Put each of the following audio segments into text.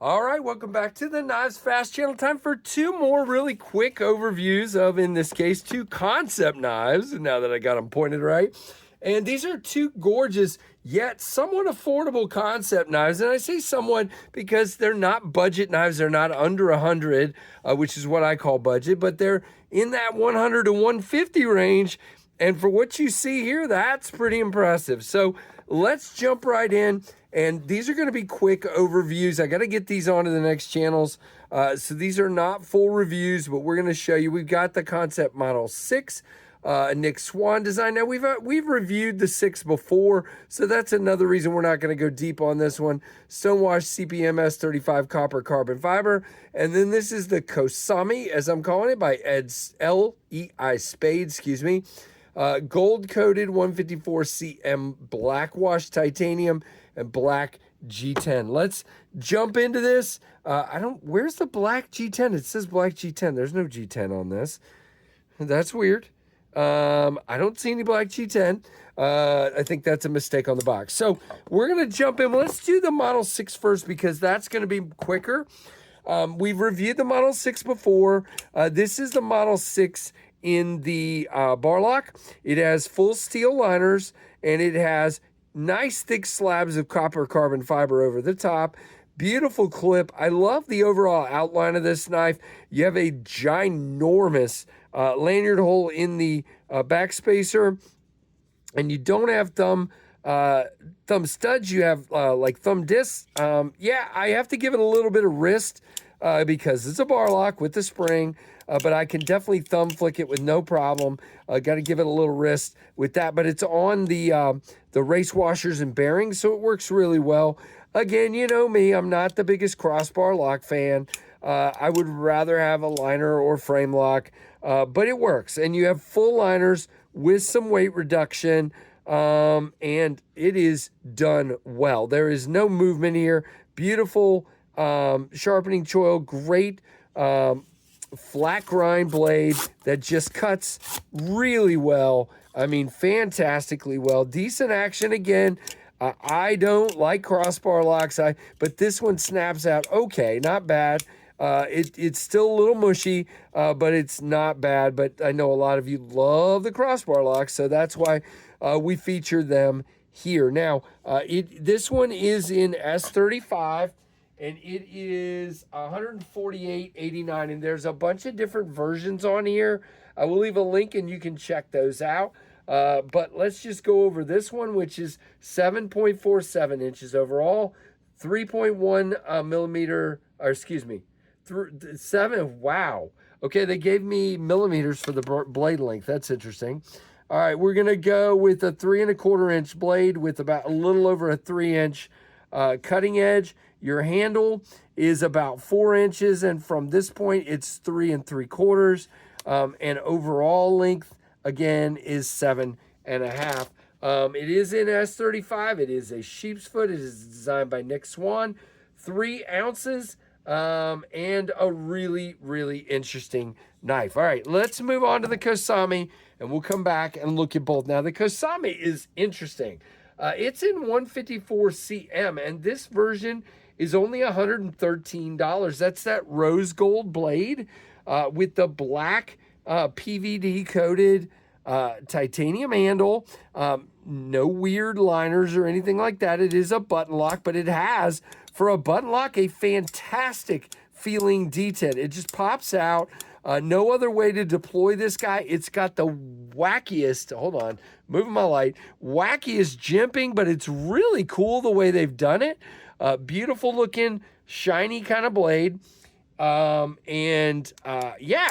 All right, welcome back to the Knives Fast channel. Time for two more really quick overviews of, in this case, two Kansept knives, now that I got them pointed right. And these are two gorgeous, yet somewhat affordable Kansept knives. And I say somewhat because they're not budget knives. They're not under 100, which is what I call budget, but they're in that 100 to 150 range. And for what you see here, that's pretty impressive. So let's jump right in. And these are going to be quick overviews. I got to get these onto the next channels. So these are not full reviews, but we're going to show you. We've got the Kansept Model 6, Nick Swan design. Now, we've reviewed the 6 before, so that's another reason we're not going to go deep on this one. Stonewash CPM S35 copper carbon fiber. And then this is the Kosame, as I'm calling it, by L.E.I. Spade, excuse me. Gold-coated 154 cm black wash titanium and black G10. Let's jump into this. Where's the black G10? It says black G10. There's no G10 on this. That's weird. I don't see any black G10. I think that's a mistake on the box. So we're going to jump in. Let's do the Model 6 first because that's going to be quicker. We've reviewed the Model 6 before. This is the Model 6 in the bar lock. It has full steel liners and it has nice thick slabs of copper carbon fiber over the top. Beautiful clip. I love the overall outline of this knife. You have a ginormous lanyard hole in the back spacer, and you don't have thumb studs. You have like thumb discs. Yeah, I have to give it a little bit of wrist because it's a bar lock with the spring. But I can definitely thumb flick it with no problem. Got to give it a little wrist with that, but it's on the race washers and bearings, so it works really well. Again, you know me, I'm not the biggest crossbar lock fan. I would rather have a liner or frame lock, but it works. And you have full liners with some weight reduction, and it is done well. There is no movement here. Beautiful sharpening choil, great flat grind blade that just cuts really well. I mean, fantastically well. Decent action again. I don't like crossbar locks, but this one snaps out okay, not bad. It's still a little mushy, but it's not bad. But I know a lot of you love the crossbar locks, so that's why we feature them here. Now, this one is in S35. And it is $148.89, and there's a bunch of different versions on here. I will leave a link, and you can check those out. But let's just go over this one, which is 7.47 inches overall, 3.1 millimeter, or excuse me, 7. Wow. Okay, they gave me millimeters for the blade length. That's interesting. All right, we're gonna go with a 3 1/4 inch blade with about a little over a 3 inch cutting edge. Your handle is about 4 inches, and from this point, it's 3 3/4. And overall length, again, is 7 1/2. It is in S35. It is a sheep's foot. It is designed by Nick Swan. 3 ounces, and a really, really interesting knife. All right, let's move on to the Kosame, and we'll come back and look at both. Now, the Kosame is interesting. It's in 154 cm, and this version is only $113. That's that rose gold blade with the black PVD coated titanium handle. No weird liners or anything like that. It is a button lock, but it has, for a button lock, a fantastic feeling detent. It just pops out. No other way to deploy this guy. It's got the wackiest, hold on, moving my light, wackiest jimping, but it's really cool the way they've done it. Beautiful looking, shiny kind of blade. Yeah,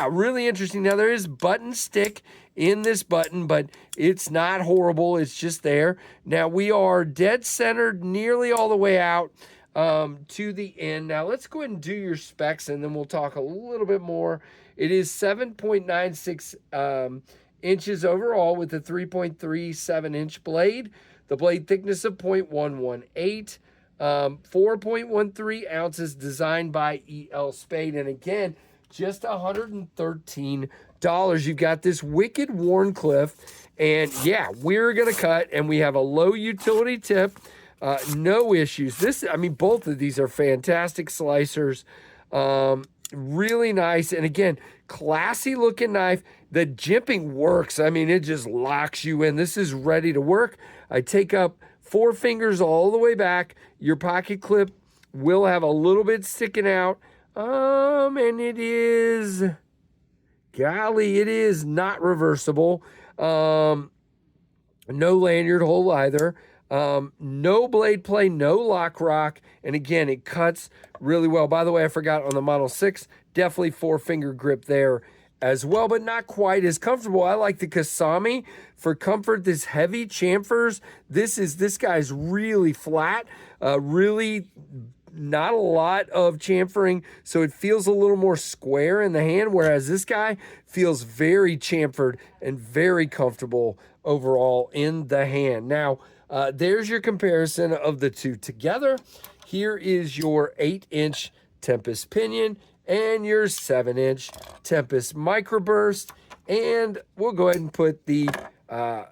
really interesting. Now, there is button stick in this button, but it's not horrible. It's just there. Now, we are dead centered nearly all the way out to the end. Now, let's go ahead and do your specs, and then we'll talk a little bit more. It is 7.96 inches overall with a 3.37 inch blade. The blade thickness of 0.118. 4.13 ounces, designed by E.L. Spade. And again, just $113. You've got this wicked Warncliffe. And yeah, we're going to cut, and we have a low utility tip. No issues. I mean, both of these are fantastic slicers. Really nice. And again, classy looking knife. The jimping works. I mean, it just locks you in. This is ready to work. I take up 4 fingers all the way back. Your pocket clip will have a little bit sticking out. And it is, golly, it is not reversible. No lanyard hole either. No blade play, no lock rock. And again, it cuts really well. By the way, I forgot on the Model 6, definitely 4-finger grip there as well, but not quite as comfortable. I like the Kosame for comfort. This heavy chamfers. This guy's really flat, really not a lot of chamfering, so it feels a little more square in the hand, whereas this guy feels very chamfered and very comfortable overall in the hand. Now, there's your comparison of the two together. Here is your 8-inch Tempest Pinion and your 7-inch Tempest Microburst. And we'll go ahead and put the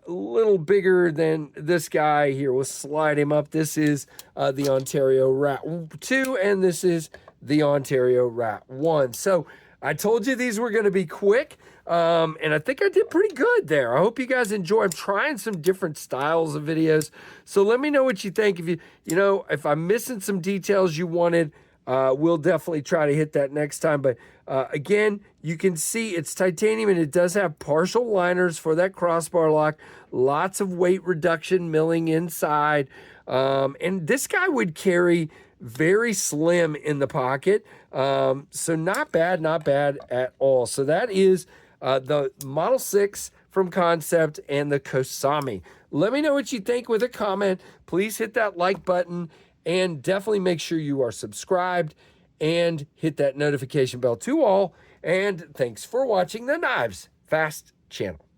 little bigger than this guy here. We'll slide him up. This is the Ontario Rat 2, and this is the Ontario Rat 1. So I told you these were going to be quick, and I think I did pretty good there. I hope you guys enjoy. I'm trying some different styles of videos, so let me know what you think. If if I'm missing some details you wanted, we'll definitely try to hit that next time. But again, you can see it's titanium, and it does have partial liners for that crossbar lock. Lots of weight reduction milling inside. And this guy would carry very slim in the pocket. So not bad at all. So that is the Model 6 from Kansept and the Kosame. Let me know what you think with a comment. Please hit that like button, and definitely make sure you are subscribed and hit that notification bell to all. And thanks for watching the Knives Fast channel.